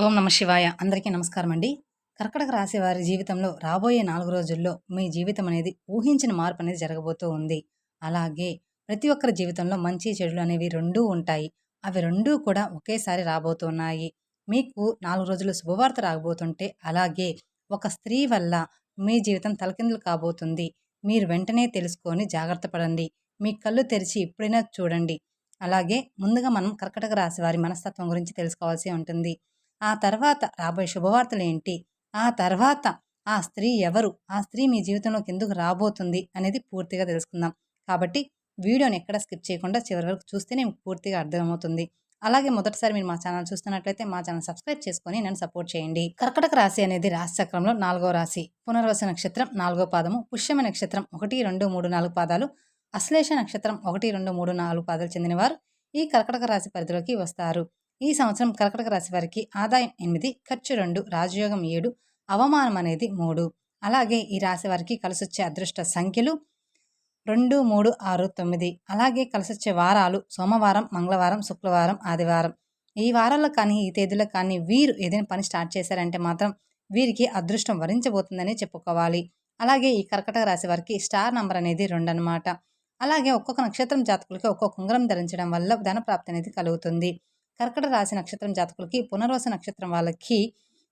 ఓం నమ శివాయ. అందరికీ నమస్కారం అండి. కర్కటక రాశి వారి జీవితంలో రాబోయే 4 రోజుల్లో మీ జీవితం అనేది ఊహించిన మార్పు అనేది జరగబోతూ ఉంది. అలాగే ప్రతి ఒక్కరి జీవితంలో మంచి, చెడులు అనేవి రెండూ ఉంటాయి. అవి రెండూ కూడా ఒకేసారి రాబోతున్నాయి. మీకు 4 రోజులు శుభవార్త రాబోతుంటే, అలాగే ఒక స్త్రీ వల్ల మీ జీవితం తలకిందులు కాబోతుంది. మీరు వెంటనే తెలుసుకొని జాగ్రత్త పడండి. మీ కళ్ళు తెరిచి ఇప్పుడైనా చూడండి. అలాగే ముందుగా మనం కర్కటక రాశి వారి మనస్తత్వం గురించి తెలుసుకోవాల్సి ఉంటుంది. ఆ తర్వాత రాబోయే శుభవార్తలేంటి? ఆ తర్వాత ఆ స్త్రీ ఎవరు? ఆ స్త్రీ మీ జీవితంలోకి ఎందుకు రాబోతుంది? అనేది పూర్తిగా తెలుసుకుందాం. కాబట్టి వీడియోని ఎక్కడ స్కిప్ చేయకుండా చివరి వరకు చూస్తేనే మీకు పూర్తిగా అర్థమవుతుంది. అలాగే మొదటిసారి మీరు మా ఛానల్ చూస్తున్నట్లయితే మా ఛానల్ సబ్స్క్రైబ్ చేసుకొని నన్ను సపోర్ట్ చేయండి. కర్కటక రాశి అనేది రాశి చక్రంలో 4వ రాశి. పునర్వసు నక్షత్రం 4వ పాదము, పుష్యమి నక్షత్రం 1, 2, 3, 4 పాదాలు, అశ్లేష నక్షత్రం 1, 2, 3, 4 పాదాలు చెందినవారు ఈ కర్కటక రాశి పరిధిలోకి వస్తారు. ఈ సంవత్సరం కర్కటక రాశి వారికి ఆదాయం 8, ఖర్చు 2, రాజయోగం 7, అవమానం అనేది 3. అలాగే ఈ రాశి వారికి కలిసొచ్చే అదృష్ట సంఖ్యలు 2, 3, 6, 9. అలాగే కలిసొచ్చే వారాలు సోమవారం, మంగళవారం, శుక్రవారం, ఆదివారం. ఈ వారాల్లో కానీ, ఈ తేదీలో కానీ వీరు ఏదైనా పని స్టార్ట్ చేశారంటే మాత్రం వీరికి అదృష్టం వరించబోతుందని చెప్పుకోవాలి. అలాగే ఈ కర్కటక రాశి వారికి స్టార్ నంబర్ అనేది 2 అనమాట. అలాగే ఒక్కొక్క నక్షత్రం జాతకులకి ఒక్కొక్క ఉంగరం ధరించడం వల్ల ధనప్రాప్తి అనేది కలుగుతుంది. కర్కట రాశి నక్షత్రం జాతకులకి, పునర్వసు నక్షత్రం వాళ్ళకి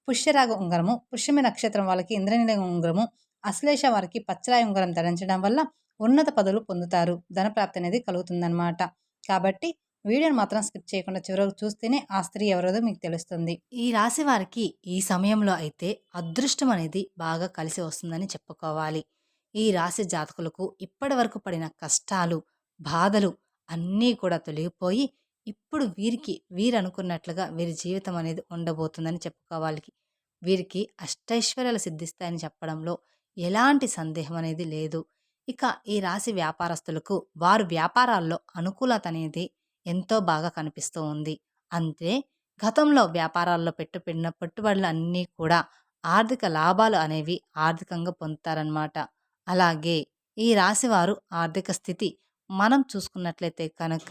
పుష్యరాగ ఉంగరము, పుష్యమి నక్షత్రం వాళ్ళకి ఇంద్రనీల ఉంగరము, అశ్లేష వారికి పచ్చరాయి ఉంగరం ధరించడం వల్ల ఉన్నత పదవులు పొందుతారు. ధనప్రాప్తి అనేది కలుగుతుందన్నమాట. కాబట్టి వీడియోని మాత్రం స్కిప్ చేయకుండా చివరకు చూస్తేనే ఆ స్త్రీ ఎవరోదో మీకు తెలుస్తుంది. ఈ రాశి వారికి ఈ సమయంలో అయితే అదృష్టం అనేది బాగా కలిసి వస్తుందని చెప్పుకోవాలి. ఈ రాశి జాతకులకు ఇప్పటి వరకు పడిన కష్టాలు, బాధలు అన్నీ కూడా తొలగిపోయి ఇప్పుడు వీరనుకున్నట్లుగా వీరి జీవితం అనేది ఉండబోతుందని చెప్పుకోవాలి. వీరికి అష్టైశ్వర్యాలు సిద్ధిస్తాయని చెప్పడంలో ఎలాంటి సందేహం అనేది లేదు. ఇక ఈ రాశి వ్యాపారస్తులకు వారు వ్యాపారాల్లో అనుకూలత అనేది ఎంతో బాగా కనిపిస్తూ ఉంది. అంతే గతంలో వ్యాపారాల్లో పెట్టిన పెట్టుబడులు అన్నీ కూడా ఆర్థిక లాభాలు అనేవి ఆర్థికంగా పొందుతారనమాట. అలాగే ఈ రాశివారు ఆర్థిక స్థితి మనం చూసుకున్నట్లయితే కనుక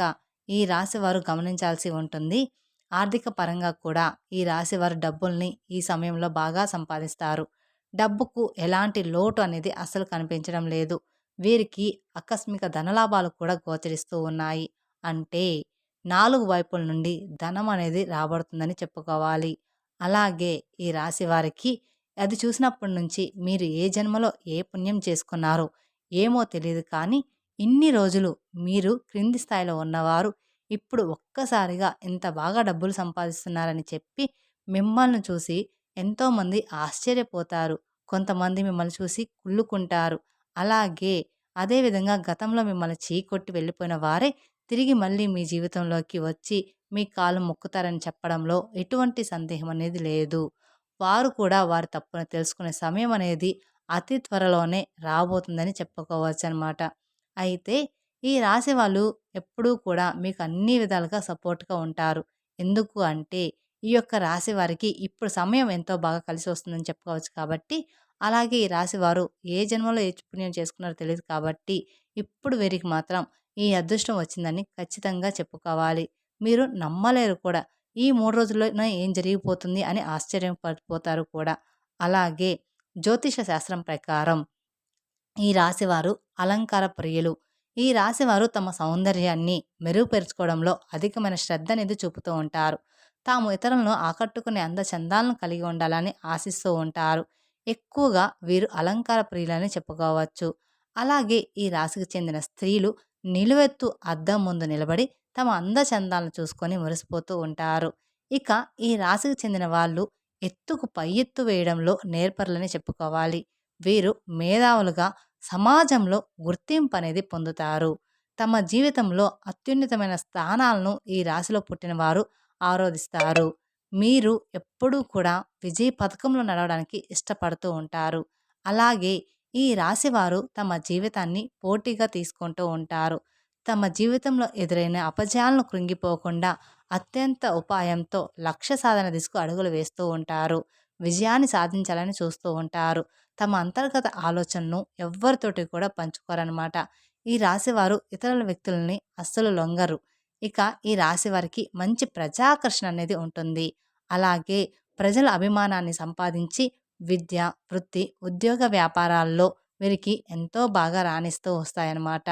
ఈ రాశివారు గమనించాల్సి ఉంటుంది. ఆర్థిక పరంగా కూడా ఈ రాశివారు డబ్బుల్ని ఈ సమయంలో బాగా సంపాదిస్తారు. డబ్బుకు ఎలాంటి లోటు అనేది అస్సలు కనిపించడం లేదు. వీరికి ఆకస్మిక ధనలాభాలు కూడా గోచరిస్తూ ఉన్నాయి. అంటే 4 వైపుల నుండి ధనం అనేది రాబడుతుందని చెప్పుకోవాలి. అలాగే ఈ రాశి వారికి అది చూసినప్పటి నుంచి మీరు ఏ జన్మలో ఏ పుణ్యం చేసుకున్నారో ఏమో తెలియదు కానీ ఇన్ని రోజులు మీరు క్రింది స్థాయిలో ఉన్నవారు ఇప్పుడు ఒక్కసారిగా ఇంత బాగా డబ్బులు సంపాదిస్తున్నారని చెప్పి మిమ్మల్ని చూసి ఎంతోమంది ఆశ్చర్యపోతారు. కొంతమంది మిమ్మల్ని చూసి కుళ్ళుకుంటారు. అలాగే అదేవిధంగా గతంలో మిమ్మల్ని చీకొట్టి వెళ్ళిపోయిన వారే తిరిగి మళ్ళీ మీ జీవితంలోకి వచ్చి మీ కాళ్ళు మొక్కుతారని చెప్పడంలో ఎటువంటి సందేహం అనేది లేదు. వారు కూడా వారి తప్పును తెలుసుకునే సమయం అనేది అతి త్వరలోనే రాబోతుందని చెప్పుకోవచ్చనమాట. అయితే ఈ రాశి వాళ్ళు ఎప్పుడూ కూడా మీకు అన్ని విధాలుగా సపోర్ట్‌గా ఉంటారు. ఎందుకు అంటే ఈ యొక్క రాశి వారికి ఇప్పుడు సమయం ఎంతో బాగా కలిసి వస్తుందని చెప్పుకోవచ్చు కాబట్టి, అలాగే ఈ రాశి వారు ఏ జన్మలో ఏ పుణ్యం చేసుకున్నారో తెలీదు కాబట్టి, ఇప్పుడు వీరికి మాత్రం ఈ అదృష్టం వచ్చిందని ఖచ్చితంగా చెప్పుకోవాలి. మీరు నమ్మలేరు కూడా. ఈ 3 రోజుల్లోనే ఏం జరిగిపోతుంది అని ఆశ్చర్యపడిపోతారు కూడా. అలాగే జ్యోతిష శాస్త్రం ప్రకారం ఈ రాశివారు అలంకార ప్రియులు. ఈ రాశివారు తమ సౌందర్యాన్ని మెరుగుపరుచుకోవడంలో అధికమైన శ్రద్ధ అనేది చూపుతూ ఉంటారు. తాము ఇతరులను ఆకట్టుకునే అందచందాలను కలిగి ఉండాలని ఆశిస్తూ ఉంటారు. ఎక్కువగా వీరు అలంకార ప్రియులని చెప్పుకోవచ్చు. అలాగే ఈ రాశికి చెందిన స్త్రీలు నిలువెత్తు అద్దం ముందు నిలబడి తమ అందచందాలను చూసుకొని మురిసిపోతూ ఉంటారు. ఇక ఈ రాశికి చెందిన వాళ్ళు ఎత్తుకు పై ఎత్తు వేయడంలో నేర్పరులని చెప్పుకోవాలి. వీరు మేధావులుగా సమాజంలో గుర్తింపు అనేది పొందుతారు. తమ జీవితంలో అత్యున్నతమైన స్థానాలను ఈ రాశిలో పుట్టిన వారు ఆరోధిస్తారు. మీరు ఎప్పుడూ కూడా విజయ పథకంలో నడవడానికి ఇష్టపడుతూ ఉంటారు. అలాగే ఈ రాశివారు తమ జీవితాన్ని పోటీగా తీసుకుంటూ ఉంటారు. తమ జీవితంలో ఎదురైన అపజయాలను కృంగిపోకుండా అత్యంత ఉపాయంతో లక్ష్య సాధన దిశకు అడుగులు వేస్తూ ఉంటారు. విజయాన్ని సాధించాలని చూస్తూ ఉంటారు. తమ అంతర్గత ఆలోచనను ఎవ్వరితోటి కూడా పంచుకోరనమాట. ఈ రాశివారు ఇతరుల వ్యక్తులని అస్సలు లొంగరు. ఇక ఈ రాశి వారికి మంచి ప్రజాకర్షణ అనేది ఉంటుంది. అలాగే ప్రజల అభిమానాన్ని సంపాదించి విద్య, వృత్తి, ఉద్యోగ వ్యాపారాల్లో వీరికి ఎంతో బాగా రాణిస్తూ వస్తాయన్నమాట.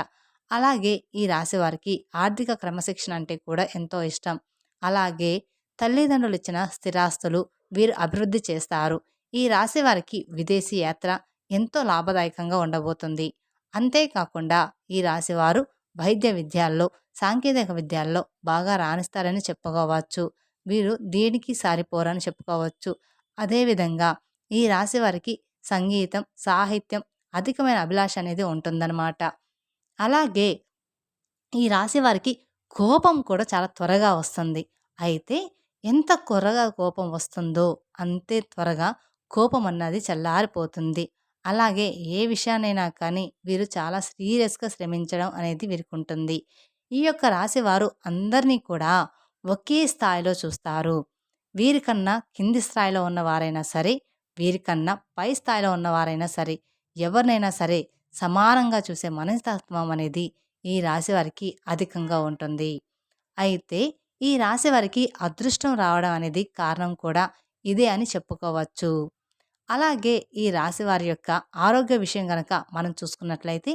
అలాగే ఈ రాశి వారికి ఆర్థిక క్రమశిక్షణ అంటే కూడా ఎంతో ఇష్టం. అలాగే తల్లిదండ్రులు ఇచ్చిన స్థిరాస్తులు వీరు అభివృద్ధి చేస్తారు. ఈ రాశి వారికి విదేశీ యాత్ర ఎంతో లాభదాయకంగా ఉండబోతుంది. అంతేకాకుండా ఈ రాశివారు వైద్య విద్యాల్లో, సాంకేతిక విద్యాల్లో బాగా రాణిస్తారని చెప్పుకోవచ్చు. వీరు దేనికి సారిపోరని చెప్పుకోవచ్చు. అదేవిధంగా ఈ రాశి వారికి సంగీతం, సాహిత్యం అధికమైన అభిలాష అనేది ఉంటుందన్నమాట. అలాగే ఈ రాశి వారికి కోపం కూడా చాలా త్వరగా వస్తుంది. అయితే ఎంత త్వరగా కోపం వస్తుందో అంతే త్వరగా కోపం అన్నది చల్లారిపోతుంది. అలాగే ఏ విషయాన్నైనా కానీ వీరు చాలా సీరియస్‌గా శ్రమించడం అనేది వీరికుంటుంది. ఈ యొక్క రాశి వారు అందరినీ కూడా ఒకే స్థాయిలో చూస్తారు. వీరికన్నా కింది స్థాయిలో ఉన్నవారైనా సరే, వీరికన్నా పై స్థాయిలో ఉన్నవారైనా సరే, ఎవరినైనా సరే సమానంగా చూసే మనస్తత్వం అనేది ఈ రాశి వారికి అధికంగా ఉంటుంది. అయితే ఈ రాశి వారికి అదృష్టం రావడం అనేది కారణం కూడా ఇదే అని చెప్పుకోవచ్చు. అలాగే ఈ రాశి వారి యొక్క ఆరోగ్య విషయం గనక మనం చూసుకున్నట్లయితే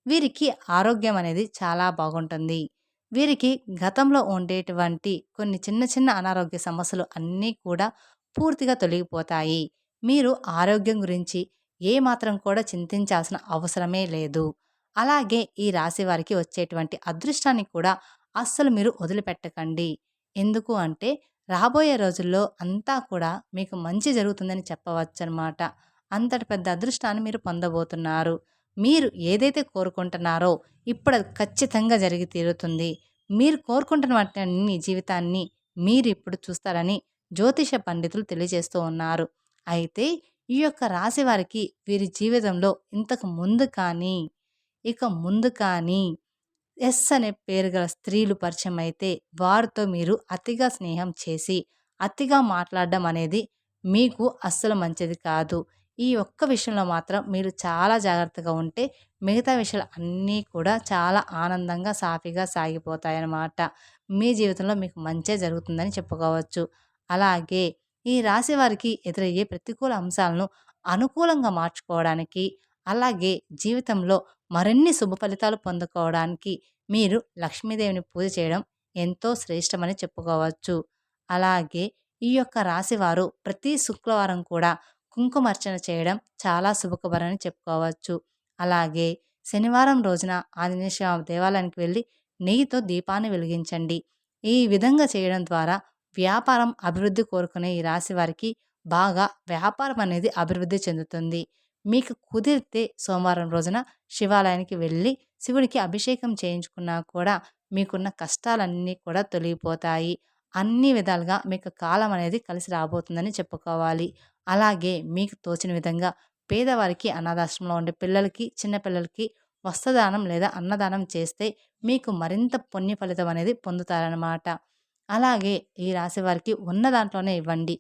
వీరికి ఆరోగ్యం అనేది చాలా బాగుంటుంది. వీరికి గతంలో ఉండేటువంటి కొన్ని చిన్న చిన్న అనారోగ్య సమస్యలు అన్నీ కూడా పూర్తిగా తొలగిపోతాయి. మీరు ఆరోగ్యం గురించి ఏ మాత్రం కూడా చింతించాల్సిన అవసరమే లేదు. అలాగే ఈ రాశి వారికి వచ్చేటువంటి అదృష్టాన్ని కూడా అస్సలు మీరు వదిలిపెట్టకండి. ఎందుకు అంటే రాబోయే రోజుల్లో అంతా కూడా మీకు మంచి జరుగుతుందని చెప్పవచ్చనమాట. అంతటి పెద్ద అదృష్టాన్ని మీరు పొందబోతున్నారు. మీరు ఏదైతే కోరుకుంటున్నారో ఇప్పుడది ఖచ్చితంగా జరిగి తీరుతుంది. మీరు కోరుకుంటున్న వాటిని మీ జీవితాన్ని మీరిప్పుడు చూస్తారని జ్యోతిష పండితులు తెలియజేస్తూ ఉన్నారు. అయితే ఈ యొక్క రాశి వారికి వీరి జీవితంలో ఇంతకు ముందు కానీ, ఇక ముందు కానీ ఎస్ అనే పేరు గల స్త్రీలు పరిచయమైతే వారితో మీరు అతిగా స్నేహం చేసి, అతిగా మాట్లాడడం అనేది మీకు అస్సలు మంచిది కాదు. ఈ ఒక్క విషయంలో మాత్రం మీరు చాలా జాగ్రత్తగా ఉంటే మిగతా విషయాలు అన్నీ కూడా చాలా ఆనందంగా, సాఫీగా సాగిపోతాయన్నమాట. మీ జీవితంలో మీకు మంచే జరుగుతుందని చెప్పుకోవచ్చు. అలాగే ఈ రాశి వారికి ఎదురయ్యే ప్రతికూల అంశాలను అనుకూలంగా మార్చుకోవడానికి, అలాగే జీవితంలో మరిన్ని శుభ ఫలితాలు పొందుకోవడానికి మీరు లక్ష్మీదేవిని పూజ చేయడం ఎంతో శ్రేష్టమని చెప్పుకోవచ్చు. అలాగే ఈ యొక్క రాశివారు ప్రతి శుక్రవారం కూడా కుంకుమార్చన చేయడం చాలా శుభకరమని చెప్పుకోవచ్చు. అలాగే శనివారం రోజున ఆంజనేయ స్వామి దేవాలయానికి వెళ్ళి నెయ్యితో దీపాన్ని వెలిగించండి. ఈ విధంగా చేయడం ద్వారా వ్యాపారం అభివృద్ధి కోరుకునే ఈ రాశి వారికి బాగా వ్యాపారం అనేది అభివృద్ధి చెందుతుంది. మీకు కుదిరితే సోమవారం రోజున శివాలయానికి వెళ్ళి శివుడికి అభిషేకం చేయించుకున్నా కూడా మీకున్న కష్టాలన్నీ కూడా తొలగిపోతాయి. అన్ని విధాలుగా మీకు కాలం అనేది కలిసి రాబోతుందని చెప్పుకోవాలి. అలాగే మీకు తోచిన విధంగా పేదవారికి, అనాథాశ్రమంలో ఉండే పిల్లలకి, చిన్న పిల్లలకి వస్త్రదానం లేదా అన్నదానం చేస్తే మీకు మరింత పుణ్య ఫలితం అనేది పొందుతారనమాట. అలాగే ఈ రాశి వారికి ఉన్న దాంట్లోనే ఇవ్వండి.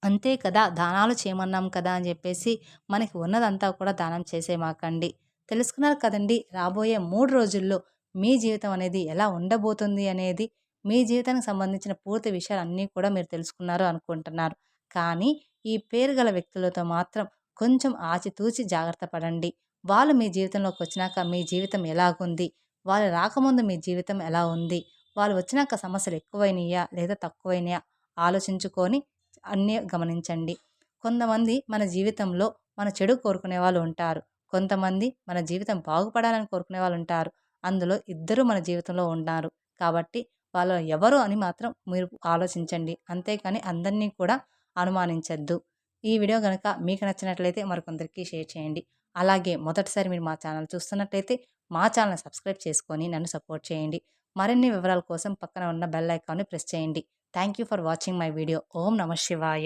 అంతే కదా! దానాలు చేయమన్నాం కదా అని చెప్పేసి మనకి ఉన్నదంతా కూడా దానం చేసేమాకండి. తెలుసుకున్నారు కదండీ! రాబోయే 3 రోజుల్లో మీ జీవితం అనేది ఎలా ఉండబోతుంది అనేది, మీ జీవితానికి సంబంధించిన పూర్తి విషయాలన్నీ కూడా మీరు తెలుసుకున్నారు అనుకుంటున్నారు. కానీ ఈ పేరు గల వ్యక్తులతో మాత్రం కొంచెం ఆచితూచి జాగ్రత్త పడండి. వాళ్ళు మీ జీవితంలోకొచ్చినాక మీ జీవితం ఎలాగుంది? వాళ్ళు రాకముందు మీ జీవితం ఎలా ఉంది? వాళ్ళు వచ్చినాక సమస్యలు ఎక్కువైనయా? లేదా తక్కువైనయా? ఆలోచించుకొని అన్నీ గమనించండి. కొంతమంది మన జీవితంలో మన చెడు కోరుకునే వాళ్ళు ఉంటారు. కొంతమంది మన జీవితం బాగుపడాలని కోరుకునే వాళ్ళు ఉంటారు. అందులో ఇద్దరు మన జీవితంలో ఉన్నారు. కాబట్టి వాళ్ళు ఎవరు అని మాత్రం మీరు ఆలోచించండి. అంతేకాని అందరినీ కూడా అనుమానించొద్దు. ఈ వీడియో గనక మీకు నచ్చినట్లయితే మరికొందరికి షేర్ చేయండి. అలాగే మొదటిసారి మీరు మా ఛానల్ చూస్తున్నట్లయితే మా ఛానల్‌ని సబ్స్క్రైబ్ చేసుకొని నన్ను సపోర్ట్ చేయండి. మరిన్ని వివరాల కోసం పక్కన ఉన్న బెల్ ఐకాన్‌ని ప్రెస్ చేయండి. Thank you for watching my video. ఓం నమః శివాయ.